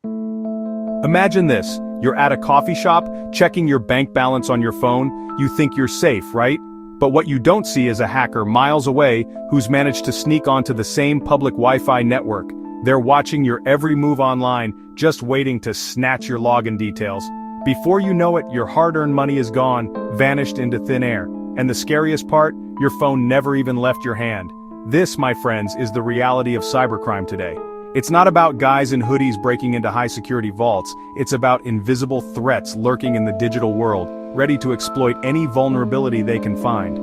Imagine this, you're at a coffee shop, checking your bank balance on your phone, you think you're safe, right? But what you don't see is a hacker miles away who's managed to sneak onto the same public Wi-Fi network. They're watching your every move online, just waiting to snatch your login details. Before you know it, your hard-earned money is gone, vanished into thin air. And the scariest part, your phone never even left your hand. This, my friends, is the reality of cybercrime today. It's not about guys in hoodies breaking into high-security vaults, it's about invisible threats lurking in the digital world, ready to exploit any vulnerability they can find.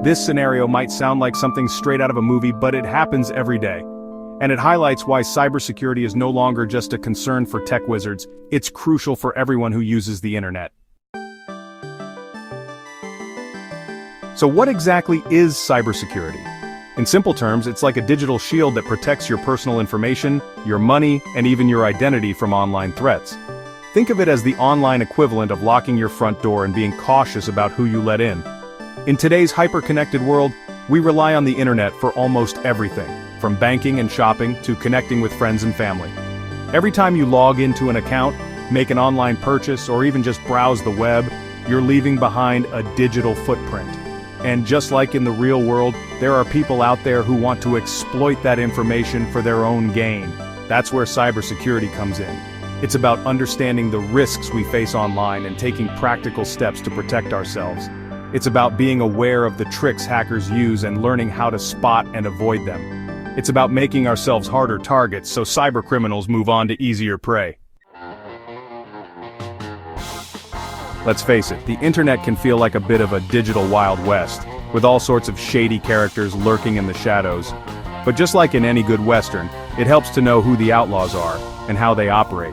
This scenario might sound like something straight out of a movie, but it happens every day. And it highlights why cybersecurity is no longer just a concern for tech wizards, it's crucial for everyone who uses the internet. So what exactly is cybersecurity? In simple terms, it's like a digital shield that protects your personal information, your money, and even your identity from online threats. Think of it as the online equivalent of locking your front door and being cautious about who you let in. In today's hyper-connected world, we rely on the internet for almost everything, from banking and shopping to connecting with friends and family. Every time you log into an account, make an online purchase, or even just browse the web, you're leaving behind a digital footprint. And just like in the real world, there are people out there who want to exploit that information for their own gain. That's where cybersecurity comes in. It's about understanding the risks we face online and taking practical steps to protect ourselves. It's about being aware of the tricks hackers use and learning how to spot and avoid them. It's about making ourselves harder targets so cybercriminals move on to easier prey. Let's face it, the internet can feel like a bit of a digital Wild West, with all sorts of shady characters lurking in the shadows. But just like in any good Western, it helps to know who the outlaws are and how they operate.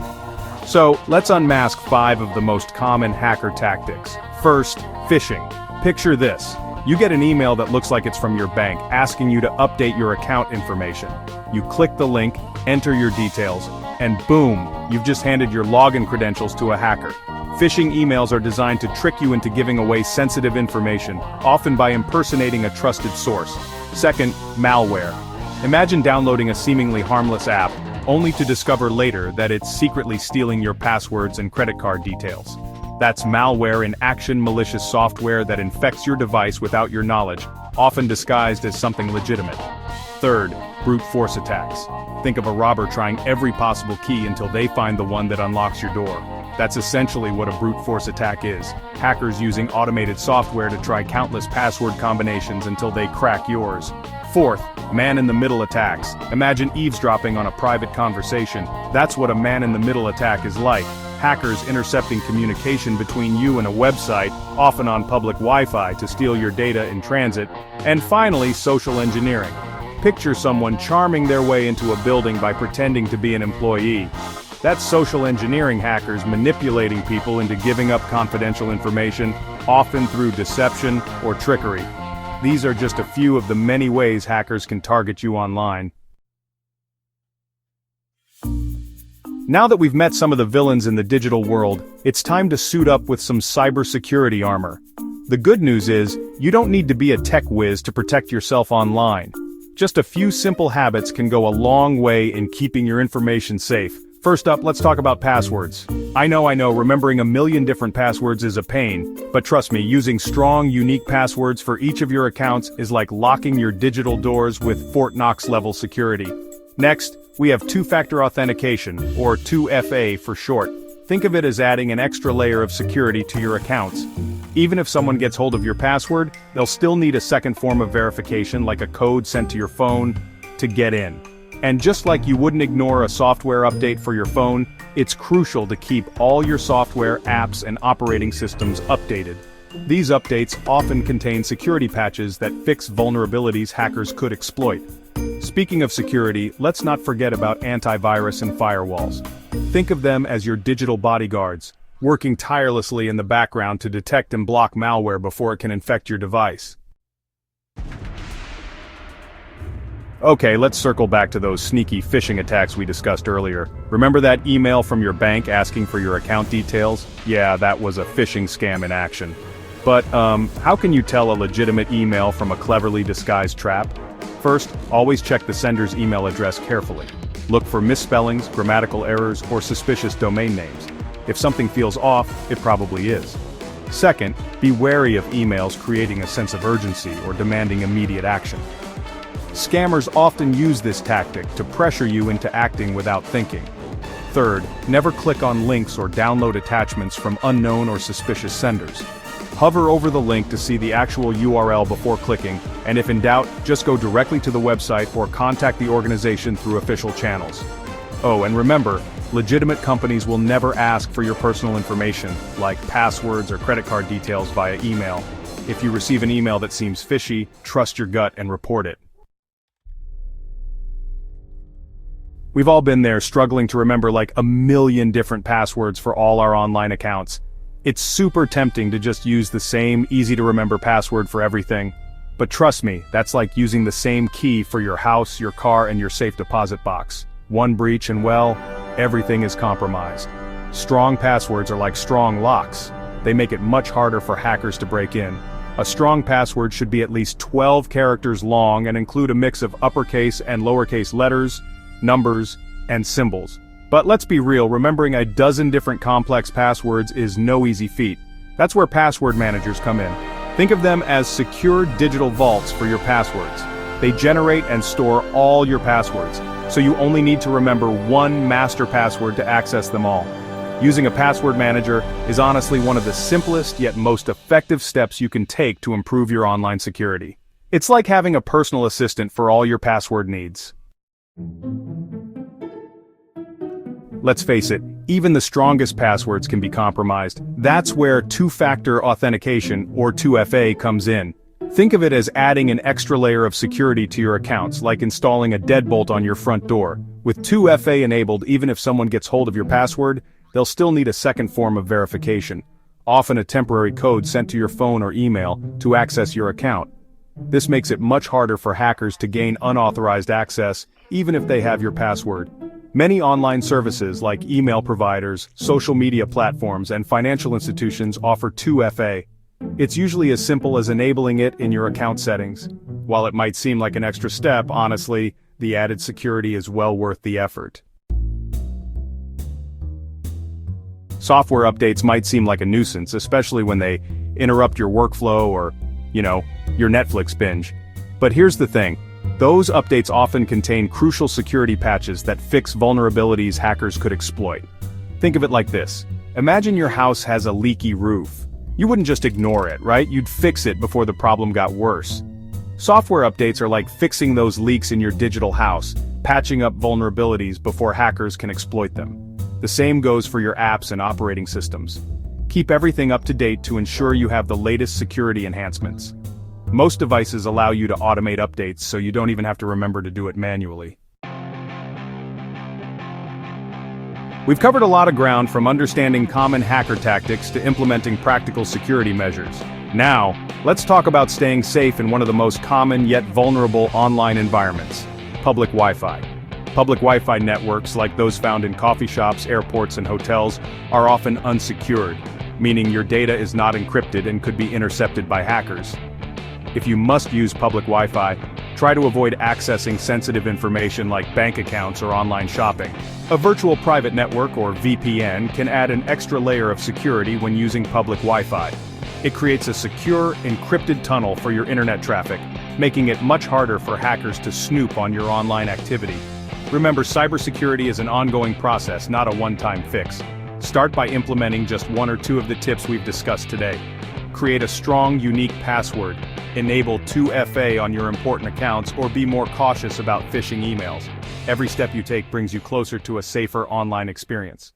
So, let's unmask 5 of the most common hacker tactics. First, phishing. Picture this. You get an email that looks like it's from your bank, asking you to update your account information. You click the link, enter your details, and boom, you've just handed your login credentials to a hacker. Phishing emails are designed to trick you into giving away sensitive information, often by impersonating a trusted source. Second, malware. Imagine downloading a seemingly harmless app, only to discover later that it's secretly stealing your passwords and credit card details. That's malware in action, malicious software that infects your device without your knowledge, often disguised as something legitimate. Third, brute force attacks. Think of a robber trying every possible key until they find the one that unlocks your door. That's essentially what a brute force attack is. Hackers using automated software to try countless password combinations until they crack yours. Fourth, man-in-the-middle attacks. Imagine eavesdropping on a private conversation. That's what a man-in-the-middle attack is like. Hackers intercepting communication between you and a website, often on public Wi-Fi, to steal your data in transit. And finally, social engineering. Picture someone charming their way into a building by pretending to be an employee. That's social engineering hackers manipulating people into giving up confidential information, often through deception or trickery. These are just a few of the many ways hackers can target you online. Now that we've met some of the villains in the digital world, it's time to suit up with some cybersecurity armor. The good news is, you don't need to be a tech whiz to protect yourself online. Just a few simple habits can go a long way in keeping your information safe. First up, let's talk about passwords. I know, remembering a million different passwords is a pain, but trust me, using strong, unique passwords for each of your accounts is like locking your digital doors with Fort Knox-level security. Next, we have two-factor authentication, or 2FA for short. Think of it as adding an extra layer of security to your accounts. Even if someone gets hold of your password, they'll still need a second form of verification, like a code sent to your phone, to get in. And just like you wouldn't ignore a software update for your phone, it's crucial to keep all your software, apps, and operating systems updated. These updates often contain security patches that fix vulnerabilities hackers could exploit. Speaking of security, let's not forget about antivirus and firewalls. Think of them as your digital bodyguards, working tirelessly in the background to detect and block malware before it can infect your device. Okay, let's circle back to those sneaky phishing attacks we discussed earlier. Remember that email from your bank asking for your account details? Yeah, that was a phishing scam in action. But, how can you tell a legitimate email from a cleverly disguised trap? First, always check the sender's email address carefully. Look for misspellings, grammatical errors, or suspicious domain names. If something feels off, it probably is. Second, be wary of emails creating a sense of urgency or demanding immediate action. Scammers often use this tactic to pressure you into acting without thinking. Third, never click on links or download attachments from unknown or suspicious senders. Hover over the link to see the actual URL before clicking, and if in doubt, just go directly to the website or contact the organization through official channels. Oh, and remember, legitimate companies will never ask for your personal information, like passwords or credit card details via email. If you receive an email that seems fishy, trust your gut and report it. We've all been there, struggling to remember like a million different passwords for all our online accounts. It's super tempting to just use the same easy-to-remember password for everything. But trust me, that's like using the same key for your house, your car, and your safe deposit box. One breach and well, everything is compromised. Strong passwords are like strong locks. They make it much harder for hackers to break in. A strong password should be at least 12 characters long and include a mix of uppercase and lowercase letters, numbers, and symbols. But let's be real, remembering a dozen different complex passwords is no easy feat. That's where password managers come in. Think of them as secure digital vaults for your passwords. They generate and store all your passwords, so you only need to remember one master password to access them all. Using a password manager is honestly one of the simplest yet most effective steps you can take to improve your online security. It's like having a personal assistant for all your password needs. Let's face it, even the strongest passwords can be compromised. That's where two-factor authentication, or 2FA, comes in. Think of it as adding an extra layer of security to your accounts, like installing a deadbolt on your front door. With 2FA enabled, even if someone gets hold of your password, they'll still need a second form of verification, often a temporary code sent to your phone or email to access your account. This makes it much harder for hackers to gain unauthorized access, even if they have your password. Many online services like email providers, social media platforms, and financial institutions offer 2FA. It's usually as simple as enabling it in your account settings. While it might seem like an extra step, honestly, the added security is well worth the effort. Software updates might seem like a nuisance, especially when they interrupt your workflow or, your Netflix binge. But here's the thing. Those updates often contain crucial security patches that fix vulnerabilities hackers could exploit. Think of it like this. Imagine your house has a leaky roof. You wouldn't just ignore it, right? You'd fix it before the problem got worse. Software updates are like fixing those leaks in your digital house, patching up vulnerabilities before hackers can exploit them. The same goes for your apps and operating systems. Keep everything up to date to ensure you have the latest security enhancements. Most devices allow you to automate updates, so you don't even have to remember to do it manually. We've covered a lot of ground, from understanding common hacker tactics to implementing practical security measures. Now, let's talk about staying safe in one of the most common yet vulnerable online environments: public Wi-Fi. Public Wi-Fi networks, like those found in coffee shops, airports, and hotels, are often unsecured, meaning your data is not encrypted and could be intercepted by hackers. If you must use public Wi-Fi, try to avoid accessing sensitive information like bank accounts or online shopping. A virtual private network, or VPN, can add an extra layer of security when using public Wi-Fi. It creates a secure, encrypted tunnel for your internet traffic, making it much harder for hackers to snoop on your online activity. Remember, cybersecurity is an ongoing process, not a one-time fix. Start by implementing just one or two of the tips we've discussed today. Create a strong, unique password. Enable 2FA on your important accounts, or be more cautious about phishing emails. Every step you take brings you closer to a safer online experience.